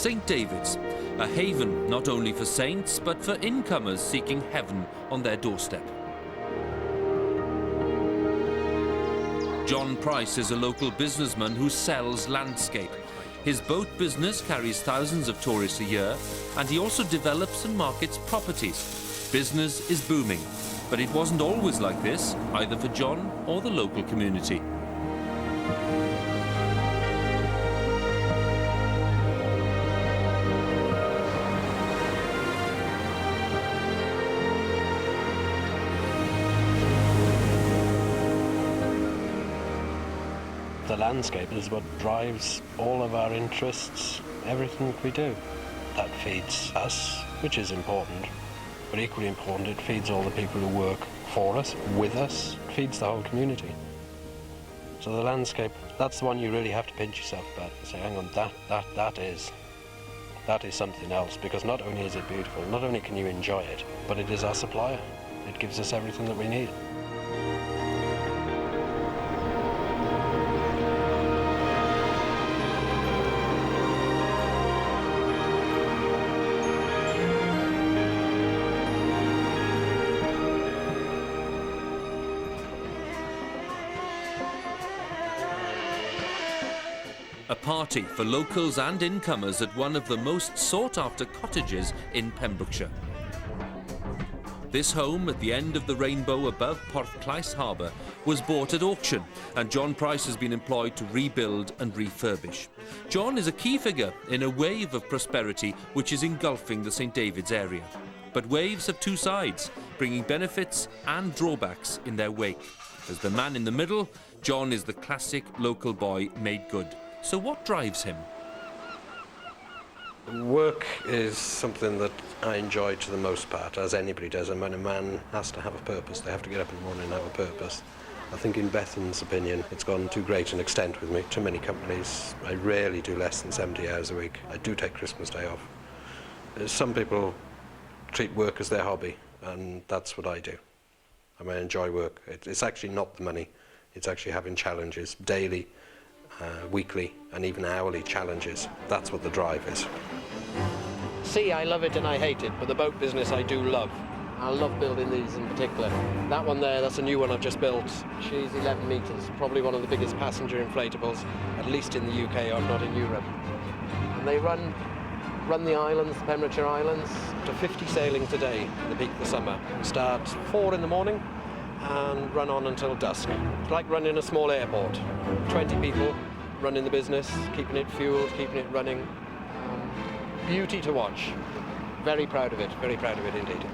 St. David's, a haven not only for saints but for incomers seeking heaven on their doorstep. John Price is a local businessman who sells landscape. His boat business carries thousands of tourists a year, and he also develops and markets properties. Business is booming, but it wasn't always like this, either for John or the local community. The landscape is what drives all of our interests, everything we do. That feeds us, which is important, but equally important, it feeds all the people who work for us, with us, it feeds the whole community. So the landscape, that's the one you really have to pinch yourself about and say, hang on, that is something else, because not only is it beautiful, not only can you enjoy it, but it is our supplier. It gives us everything that we need. A party for locals and incomers at one of the most sought-after cottages in Pembrokeshire. This home at the end of the rainbow above Portrays Harbour was bought at auction, and John Price has been employed to rebuild and refurbish. John is a key figure in a wave of prosperity which is engulfing the St. David's area. But waves have two sides, bringing benefits and drawbacks in their wake. As the man in the middle, John is the classic local boy made good. So what drives him? Work is something that I enjoy to the most part, as anybody does. And when a man has to have a purpose, they have to get up in the morning and have a purpose. I think in Bethan's opinion, it's gone to great an extent with me. Too many companies, I rarely do less than 70 hours a week. I do take Christmas Day off. Some people treat work as their hobby, and that's what I do. I mean, I enjoy work. It's actually not the money. It's actually having challenges daily, weekly and even hourly challenges. That's what the drive is. Sea, I love it and I hate it, but the boat business I do love. I love building these in particular. That one there, that's a new one I've just built. She's 11 metres, probably one of the biggest passenger inflatables, at least in the UK or not in Europe. And they run the islands, the Pembrokeshire Islands, to 50 sailings a day in the peak of the summer. Start 4 in the morning and run on until dusk. It's like running a small airport. 20 people running the business, keeping it fueled, keeping it running. Beauty to watch. Very proud of it indeed.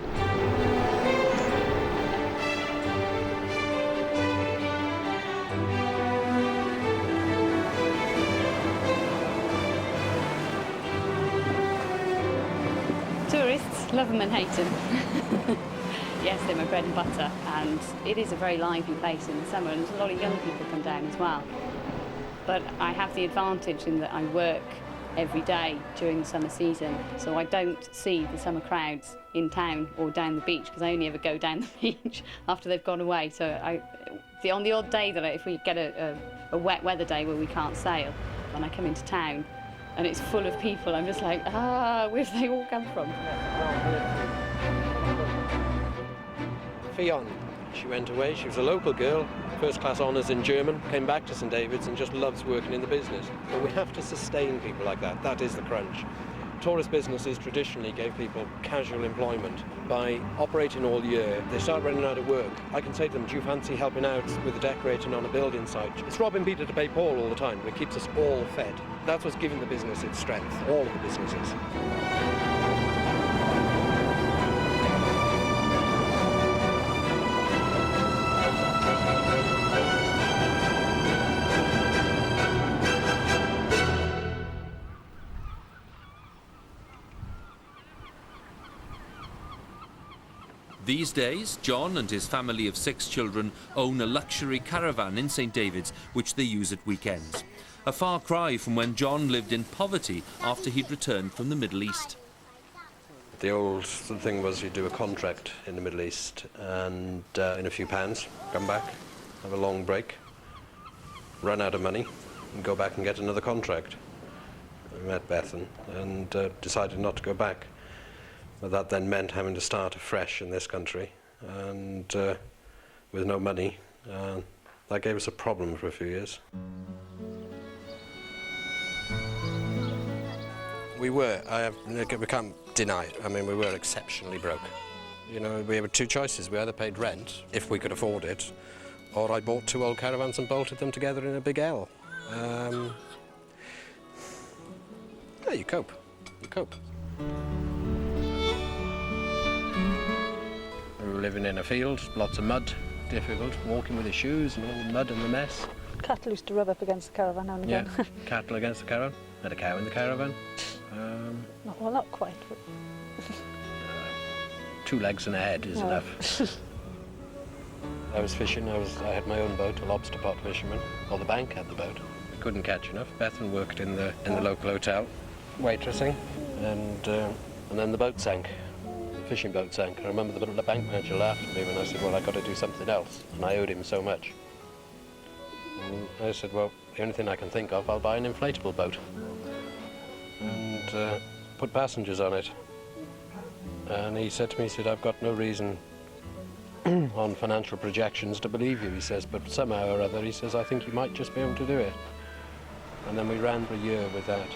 Tourists love them and hate them. Yes, they're my bread and butter, and it is a very lively place in the summer, and a lot of young people come down as well. But I have the advantage in that I work every day during the summer season, so I don't see the summer crowds in town or down the beach, because I only ever go down the beach after they've gone away. So on the odd day that if we get a wet weather day where we can't sail, and I come into town and it's full of people, I'm just like, where have they all come from? Fion, she went away, she was a local girl, first-class honours in German, came back to St. David's and just loves working in the business. But we have to sustain people like that. That is the crunch. Tourist businesses traditionally gave people casual employment. By operating all year, they start running out of work. I can say to them, do you fancy helping out with the decorating on a building site? It's robbing Peter to pay Paul all the time, but it keeps us all fed. That's what's giving the business its strength, all of the businesses. These days, John and his family of 6 children own a luxury caravan in St. David's, which they use at weekends. A far cry from when John lived in poverty after he'd returned from the Middle East. The old thing was you'd do a contract in the Middle East and in a few pounds, come back, have a long break, run out of money and go back and get another contract. I met Bethan and decided not to go back. But that then meant having to start afresh in this country and with no money. That gave us a problem for a few years. We can't deny it. I mean, we were exceptionally broke. You know, we had two choices. We either paid rent, if we could afford it, or I bought two old caravans and bolted them together in a big L. Yeah, you cope. You cope. We were living in a field, lots of mud, difficult, walking with the shoes and all the mud and the mess. Cattle used to rub up against the caravan now and again. Yeah, cattle against the caravan. Had a cow in the caravan. Not quite. But 2 legs and a head is enough. I was fishing. I had my own boat, a lobster pot fisherman. Well, the bank had the boat. We couldn't catch enough. Bethan worked in the local hotel, waitressing, and then the boat sank. The fishing boat sank. I remember the bank manager laughed at me when I said, "Well, I got to do something else," and I owed him so much. And I said, "Well, the only thing I can think of, I'll buy an inflatable boat and put passengers on it." And he said to me, he said, "I've got no reason on financial projections to believe you," he says, "but somehow or other," he says, "I think you might just be able to do it." And then we ran for a year with that.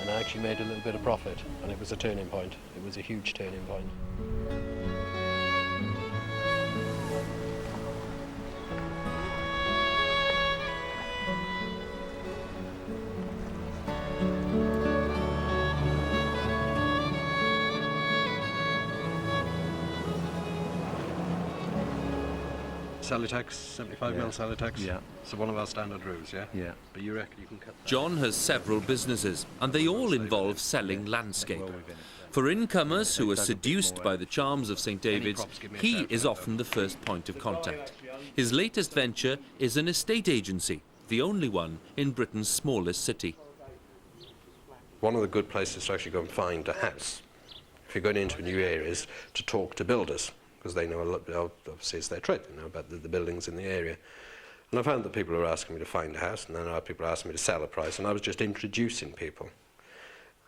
And I actually made a little bit of profit, and it was a turning point. It was a huge turning point. Celotex, 75mm Celotex. Yeah. So one of our standard rules, yeah? Yeah. But you reckon you can cut that? John has several businesses, and they all involve selling landscape. For incomers who are seduced by the charms of St David's, he is often the first point of contact. His latest venture is an estate agency, the only one in Britain's smallest city. One of the good places to actually go and find a house, if you're going into a new area, is to talk to builders, because they know a lot, obviously it's their trade, they know about the buildings in the area. And I found that people were asking me to find a house, and then other people asking me to sell a price, and I was just introducing people.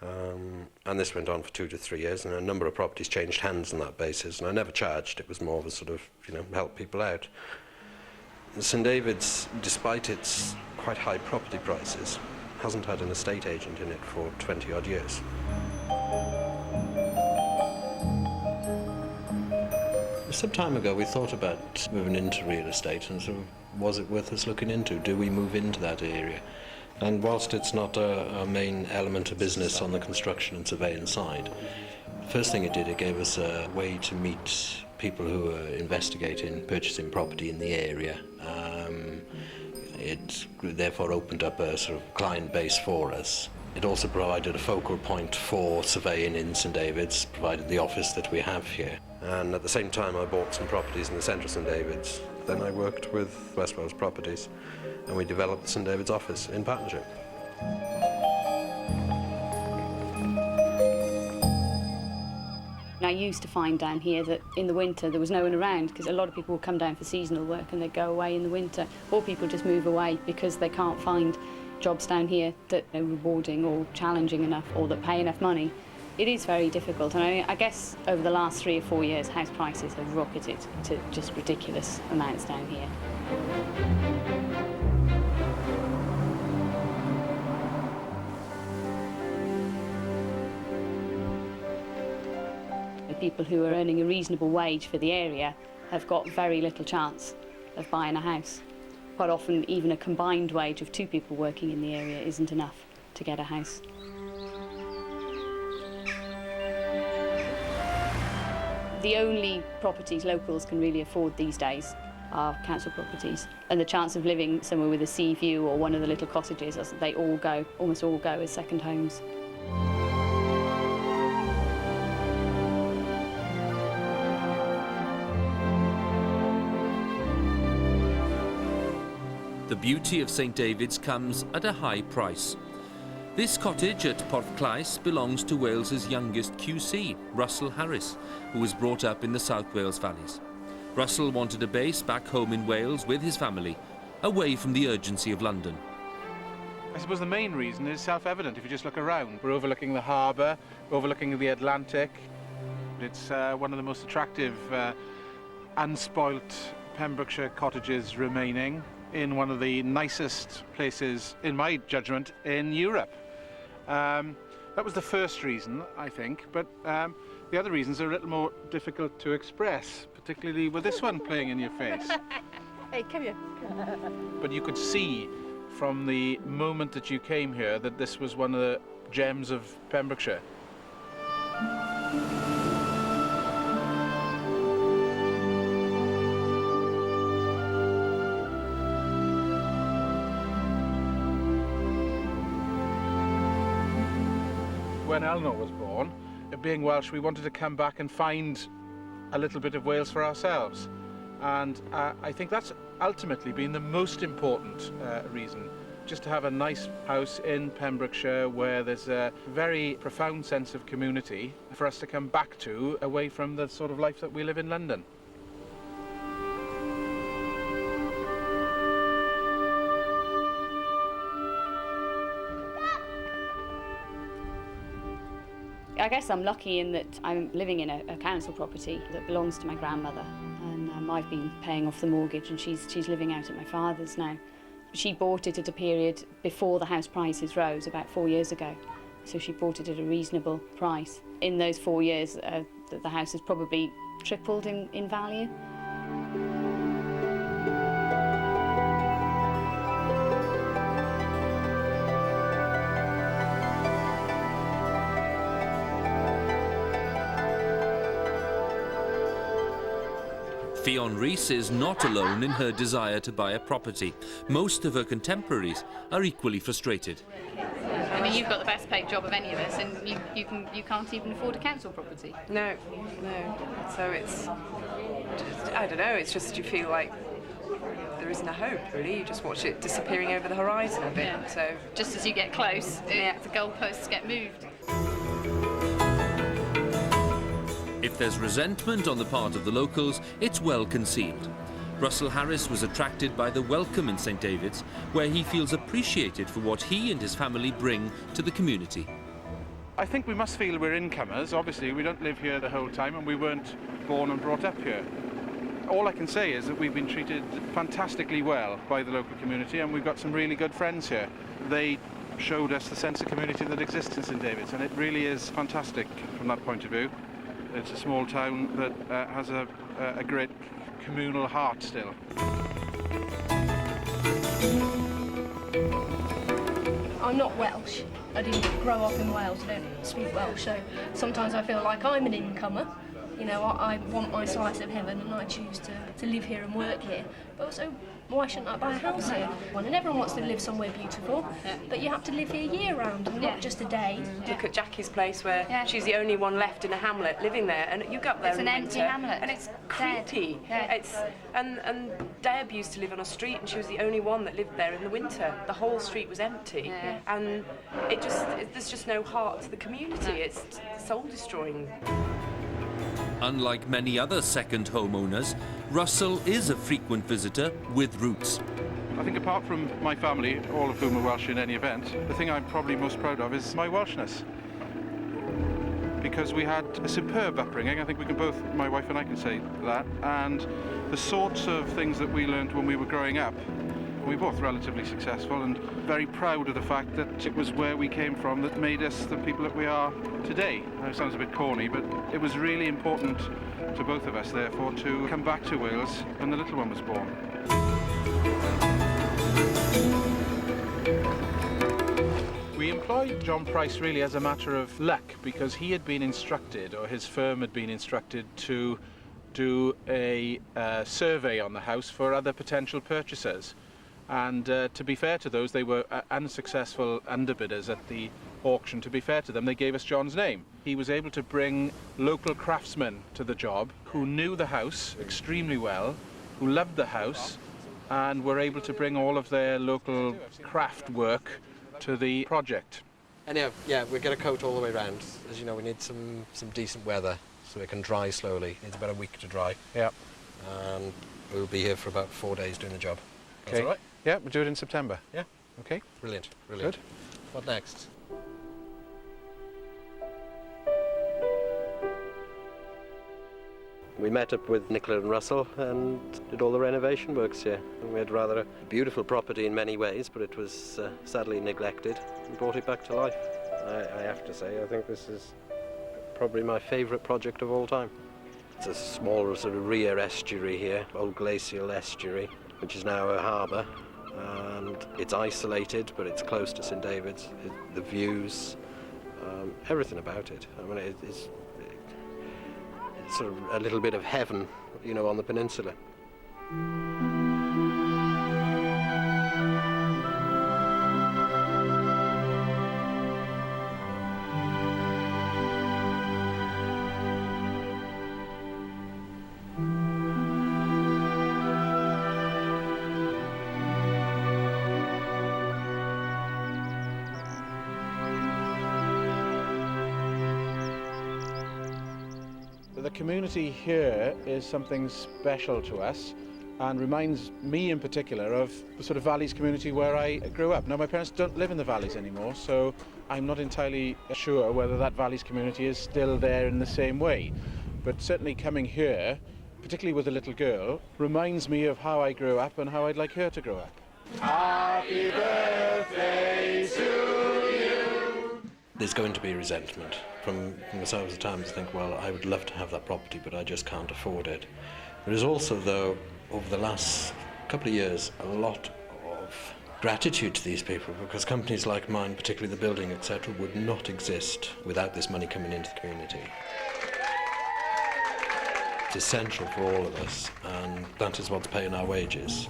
And this went on for 2 to 3 years, and a number of properties changed hands on that basis, and I never charged. It was more of a sort of, help people out. St David's, despite its quite high property prices, hasn't had an estate agent in it for 20-odd years. Some time ago we thought about moving into real estate, and sort of, was it worth us looking into? Do we move into that area? And whilst it's not a main element of business on the construction and surveying side, the first thing it did, it gave us a way to meet people who are investigating purchasing property in the area. It therefore opened up a sort of client base for us. It also provided a focal point for surveying in St David's, provided the office that we have here. And at the same time I bought some properties in the centre of St David's. Then I worked with West Wales Properties and we developed the St David's office in partnership. I used to find down here that in the winter there was no one around, because a lot of people would come down for seasonal work and they'd go away in the winter, or people just move away because they can't find jobs down here that are rewarding or challenging enough or that pay enough money. It is very difficult, and I guess over the last 3 or 4 years house prices have rocketed to just ridiculous amounts down here. The people who are earning a reasonable wage for the area have got very little chance of buying a house. Quite often even a combined wage of 2 people working in the area isn't enough to get a house. The only properties locals can really afford these days are council properties, and the chance of living somewhere with a sea view or one of the little cottages, they all go, almost all go as second homes. The beauty of St David's comes at a high price. This cottage at Portrays belongs to Wales's youngest QC, Russel Harris, who was brought up in the South Wales valleys. Russel wanted a base back home in Wales with his family, away from the urgency of London. I suppose the main reason is self-evident if you just look around. We're overlooking the harbour, overlooking the Atlantic. It's one of the most attractive unspoilt Pembrokeshire cottages remaining in one of the nicest places, in my judgment, in Europe. That was the first reason, I think, but the other reasons are a little more difficult to express, particularly with this one playing in your face. Hey, come here. But you could see from the moment that you came here that this was one of the gems of Pembrokeshire. When Eleanor was born, being Welsh, we wanted to come back and find a little bit of Wales for ourselves. And I think that's ultimately been the most important reason, just to have a nice house in Pembrokeshire where there's a very profound sense of community for us to come back to, away from the sort of life that we live in London. I guess I'm lucky in that I'm living in a council property that belongs to my grandmother, and I've been paying off the mortgage, and she's living out at my father's now. She bought it at a period before the house prices rose, about 4 years ago, so she bought it at a reasonable price. In those 4 years, the house has probably tripled in value. Fion Rees is not alone in her desire to buy a property. Most of her contemporaries are equally frustrated. I mean, you've got the best paid job of any of us, and you can't even afford a council property. No. So it's just, I don't know, it's just you feel like there isn't a hope, really. You just watch it disappearing over the horizon a bit. Yeah. So just as you get close, the goalposts get moved. If there's resentment on the part of the locals, it's well concealed. Russel Harris was attracted by the welcome in St David's, where he feels appreciated for what he and his family bring to the community. I think we must feel we're incomers. Obviously, we don't live here the whole time, and we weren't born and brought up here. All I can say is that we've been treated fantastically well by the local community, and we've got some really good friends here. They showed us the sense of community that exists in St David's, and it really is fantastic from that point of view. It's a small town that has a great communal heart still. I'm not Welsh. I didn't grow up in Wales. I don't speak Welsh, so sometimes I feel like I'm an incomer. You know, I want my slice of heaven, and I choose to live here and work here. But also, why shouldn't I buy a house here? And everyone wants to live somewhere beautiful, but you have to live here year-round, and not just a day. look at Jackie's place where she's the only one left in a hamlet living there, and you go up there It's in an the empty winter, hamlet. and it's creepy. Dead. And Deb used to live on a street, and she was the only one that lived there in the winter. The whole street was empty, and there's just no heart to the community. It's soul-destroying. Unlike many other second homeowners, Russell is a frequent visitor with roots. I think apart from my family, all of whom are Welsh in any event, the thing I'm probably most proud of is my Welshness. Because we had a superb upbringing, I think we can both, my wife and I can say that, and the sorts of things that we learned when we were growing up, we were both relatively successful and very proud of the fact that it was where we came from that made us the people that we are today. It sounds a bit corny, but it was really important to both of us, therefore, to come back to Wales when the little one was born. We employed John Price really as a matter of luck because he had been instructed, or his firm had been instructed, to do a survey on the house for other potential purchasers. And to be fair to those, they were unsuccessful underbidders at the auction. To be fair to them, they gave us John's name. He was able to bring local craftsmen to the job who knew the house extremely well, who loved the house, and were able to bring all of their local craft work to the project. Anyhow, yeah, we'll get a coat all the way round. As you know, we need some decent weather so it can dry slowly. It needs about a week to dry. Yeah. And we'll be here for about 4 days doing the job. Okay. That's all right? Yeah, we'll do it in September. Yeah. Okay? Brilliant, brilliant. Good. What next? We met up with Nicola and Russell and did all the renovation works here. And we had rather a beautiful property in many ways, but it was sadly neglected and brought it back to life. I have to say, I think this is probably my favourite project of all time. It's a small sort of rear estuary here, old glacial estuary, which is now a harbour. And it's isolated, but it's close to St David's. The views, everything about it. I mean, it's sort of a little bit of heaven, you know, on the peninsula. The community here is something special to us and reminds me in particular of the sort of Valleys community where I grew up. Now, my parents don't live in the Valleys anymore, so I'm not entirely sure whether that Valleys community is still there in the same way. But certainly coming here, particularly with a little girl, reminds me of how I grew up and how I'd like her to grow up. Happy birthday to you! There's going to be resentment. From myself at times I think, well, I would love to have that property, but I just can't afford it. There is also, though, over the last couple of years, a lot of gratitude to these people, because companies like mine, particularly the building, etc., would not exist without this money coming into the community. It's essential for all of us, and that is what's paying our wages.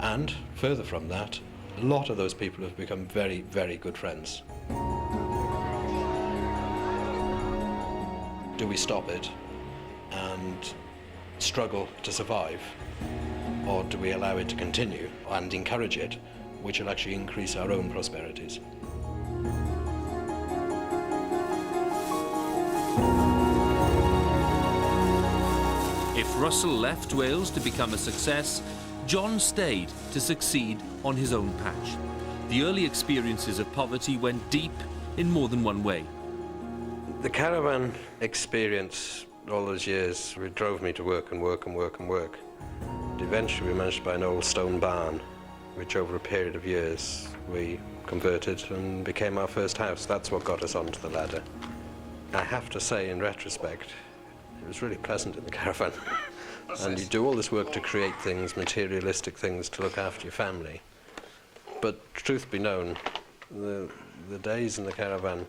And further from that, a lot of those people have become very, very good friends. Do we stop it and struggle to survive, or do we allow it to continue and encourage it, which will actually increase our own prosperities? If Russell left Wales to become a success, John stayed to succeed on his own patch. The early experiences of poverty went deep in more than one way. The caravan experience all those years, it drove me to work and work and work and work. And eventually we managed to buy an old stone barn, which over a period of years we converted and became our first house. That's what got us onto the ladder. I have to say, in retrospect, it was really pleasant in the caravan. And you do all this work to create things, materialistic things, to look after your family. But truth be known, the days in the caravan,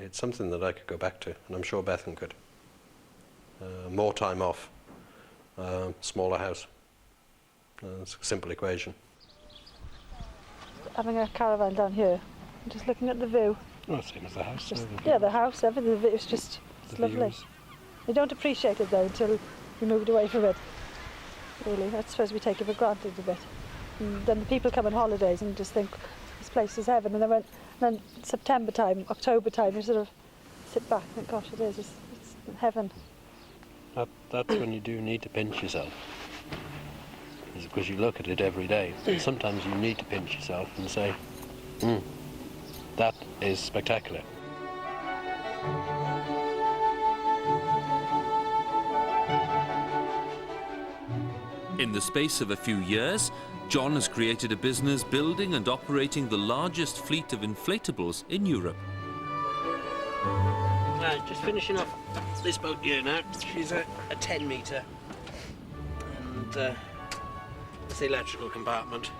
it's something that I could go back to, and I'm sure Bethan could. More time off, smaller house. It's a simple equation. Having a caravan down here, and just looking at the view. Well, same as the house. Just, yeah, the house, everything, it's just it's lovely. Views. You don't appreciate it though until you moved away from it. Really, I suppose we take it for granted a bit. And then the people come on holidays and just think this place is heaven. And then September time, October time, you sort of sit back and think, gosh, it is. It's heaven. That's when you do need to pinch yourself. It's because you look at it every day. Sometimes you need to pinch yourself and say, that is spectacular. In the space of a few years, John has created a business building and operating the largest fleet of inflatables in Europe. Just finishing off this boat here now. She's a 10 metre. And it's the electrical compartment.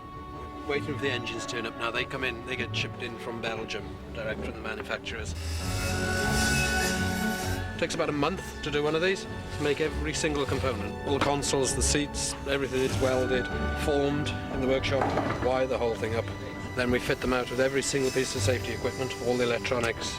Waiting for the engines to turn up now. They come in, they get shipped in from Belgium, direct from the manufacturers. Takes about a month to do one of these, to make every single component. All the consoles, the seats, everything is welded, formed in the workshop, wire the whole thing up. Then we fit them out with every single piece of safety equipment, all the electronics.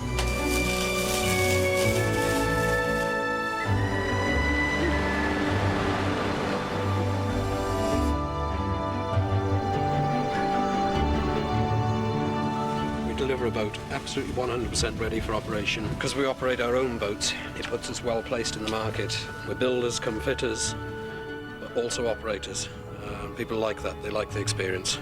Deliver a boat absolutely 100% ready for operation. Because we operate our own boats, it puts us well placed in the market. We're builders, come fitters, but also operators. People like that, they like the experience.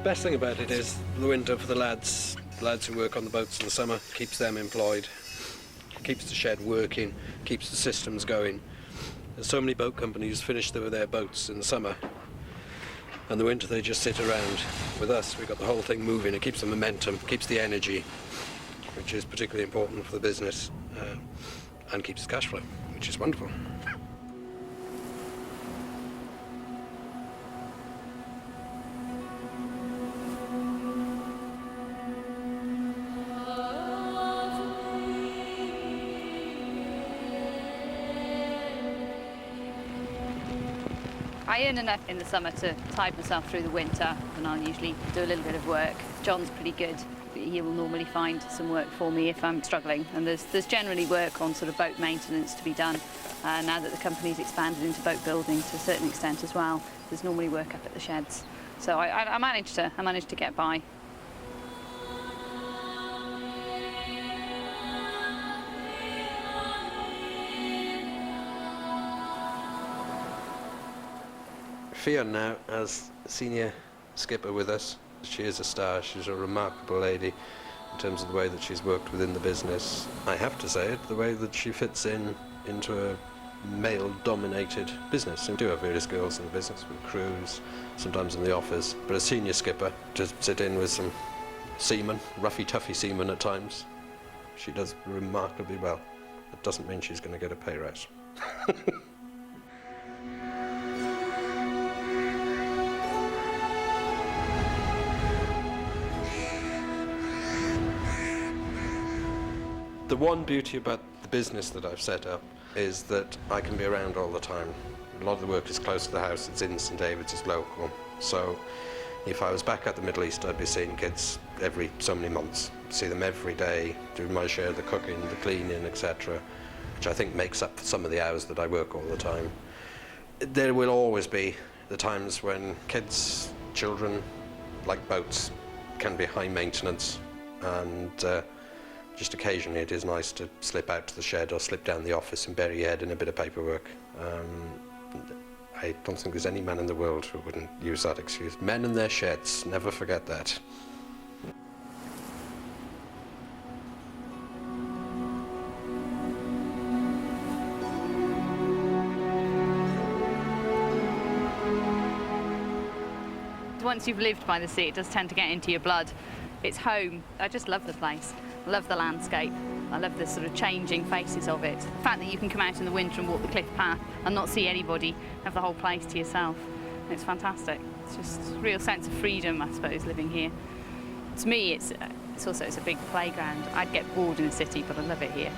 best thing about it is the winter for the lads who work on the boats in the summer, keeps them employed, keeps the shed working, keeps the systems going. There's so many boat companies finish their boats in the summer, and the winter they just sit around. With us, we've got the whole thing moving. It keeps the momentum, keeps the energy, which is particularly important for the business, and keeps the cash flow, which is wonderful. I earn enough in the summer to tide myself through the winter, and I'll usually do a little bit of work. John's pretty good. He will normally find some work for me if I'm struggling, and there's generally work on sort of boat maintenance to be done. Now that the company's expanded into boat building to a certain extent as well, there's normally work up at the sheds. So I managed to get by. Fion now, as senior skipper with us, she is a star. She's a remarkable lady in terms of the way that she's worked within the business. I have to say it, the way that she fits into a male-dominated business. We do have various girls in the business, with crews, sometimes in the office, but a senior skipper, to sit in with some seamen, roughy-toughy seamen at times, she does remarkably well. It doesn't mean she's going to get a pay rise. The one beauty about the business that I've set up is that I can be around all the time. A lot of the work is close to the house, it's in St David's, it's local. So if I was back at the Middle East, I'd be seeing kids every so many months, see them every day, do my share of the cooking, the cleaning, etc., which I think makes up some of the hours that I work all the time. There will always be the times when kids, children, like boats, can be high maintenance, and just occasionally it is nice to slip out to the shed or slip down the office and bury your head in a bit of paperwork. I don't think there's any man in the world who wouldn't use that excuse. Men in their sheds, never forget that. Once you've lived by the sea, it does tend to get into your blood. It's home. I just love the place. I love the landscape. I love the sort of changing faces of it. The fact that you can come out in the winter and walk the cliff path and not see anybody, have the whole place to yourself. It's fantastic. It's just a real sense of freedom, I suppose, living here. To me, it's a big playground. I'd get bored in the city, but I love it here.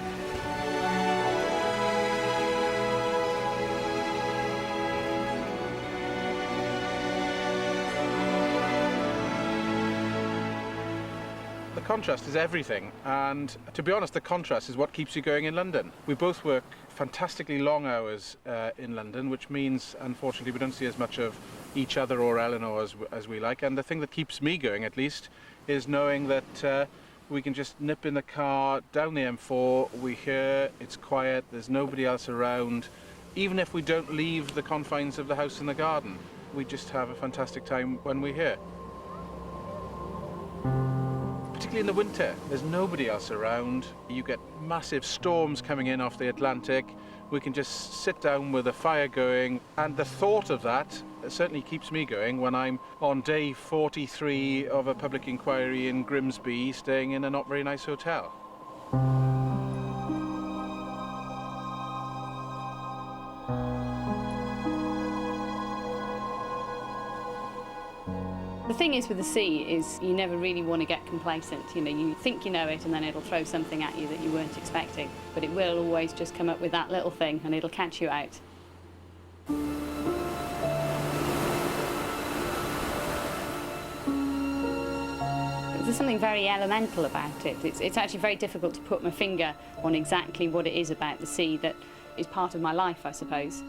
The contrast is everything, and to be honest, the contrast is what keeps you going in London. We both work fantastically long hours in London, which means, unfortunately, we don't see as much of each other or Eleanor as we like, and the thing that keeps me going, at least, is knowing that we can just nip in the car down the M4, we hear, it's quiet, there's nobody else around. Even if we don't leave the confines of the house and the garden, we just have a fantastic time when we're here. Particularly in the winter, there's nobody else around. You get massive storms coming in off the Atlantic. We can just sit down with a fire going, and the thought of that certainly keeps me going when I'm on day 43 of a public inquiry in Grimsby, staying in a not very nice hotel. The thing is with the sea is you never really want to get complacent. You know, you think you know it and then it'll throw something at you that you weren't expecting. But it will always just come up with that little thing and it'll catch you out. There's something very elemental about it. It's actually very difficult to put my finger on exactly what it is about the sea that is part of my life, I suppose.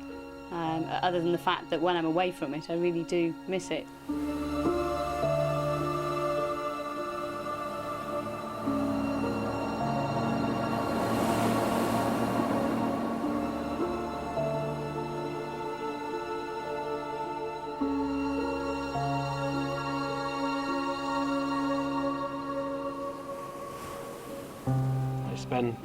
Other than the fact that when I'm away from it, I really do miss it. spent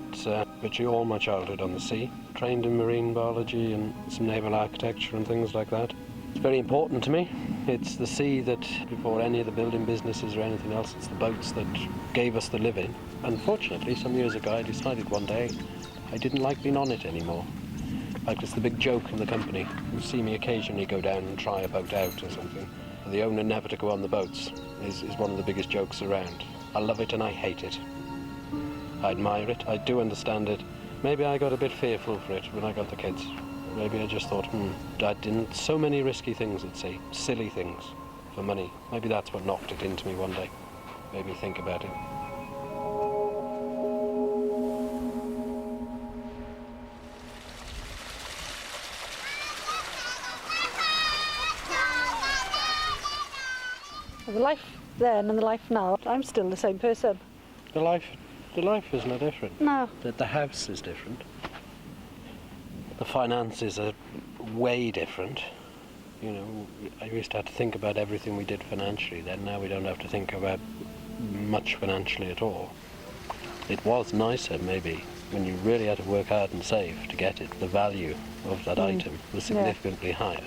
virtually all my childhood on the sea, trained in marine biology and some naval architecture and things like that. It's very important to me. It's the sea that, before any of the building businesses or anything else, it's the boats that gave us the living. Unfortunately, some years ago, I decided one day I didn't like being on it anymore. Like, it's the big joke in the company. You see me occasionally go down and try a boat out or something. The owner never to go on the boats is one of the biggest jokes around. I love it and I hate it. I admire it, I do understand it. Maybe I got a bit fearful for it when I got the kids. Maybe I just thought, Dad did so many risky things at sea, silly things, for money. Maybe that's what knocked it into me one day, made me think about it. The life then and the life now, I'm still the same person. The life is no different. No. The house is different. The finances are way different. You know, I used to have to think about everything we did financially then. Now we don't have to think about much financially at all. It was nicer, maybe, when you really had to work hard and save to get it. The value of that item was significantly higher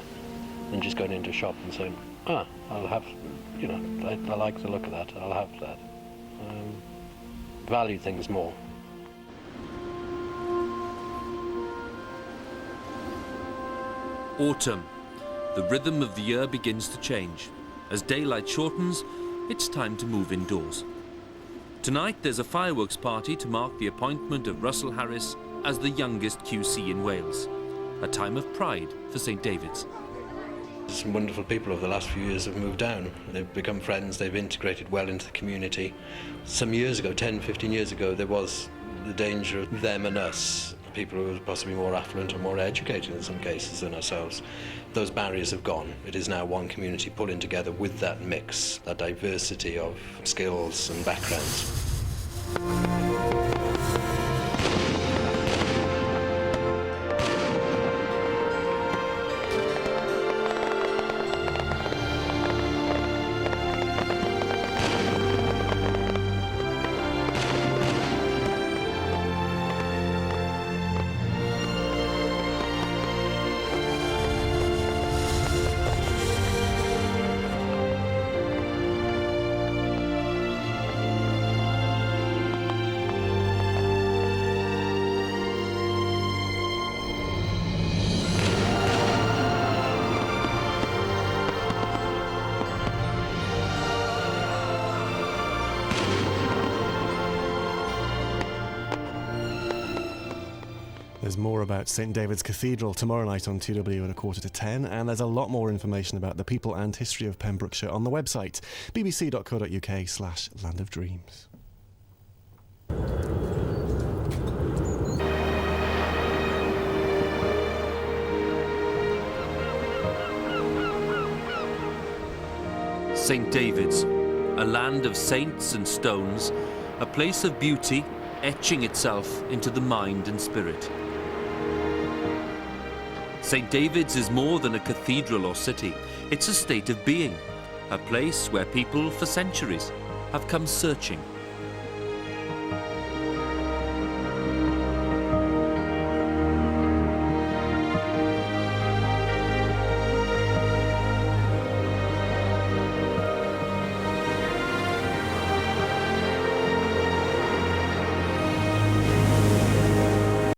than just going into a shop and saying, I'll have, you know, I like the look of that, I'll have that. Value things more. Autumn. The rhythm of the year begins to change. As daylight shortens, it's time to move indoors. Tonight there's a fireworks party to mark the appointment of Russel Harris as the youngest QC in Wales. A time of pride for St David's. Some wonderful people over the last few years have moved down. They've become friends, they've integrated well into the community. Some years ago, 10, 15 years ago, there was the danger of them and us, people who were possibly more affluent or more educated in some cases than ourselves. Those barriers have gone. It is now one community pulling together with that mix, that diversity of skills and backgrounds. There's more about St David's Cathedral tomorrow night on 2W at 9:45, and there's a lot more information about the people and history of Pembrokeshire on the website bbc.co.uk/Land of Dreams. St David's, a land of saints and stones, a place of beauty etching itself into the mind and spirit. St David's is more than a cathedral or city. It's a state of being, a place where people for centuries have come searching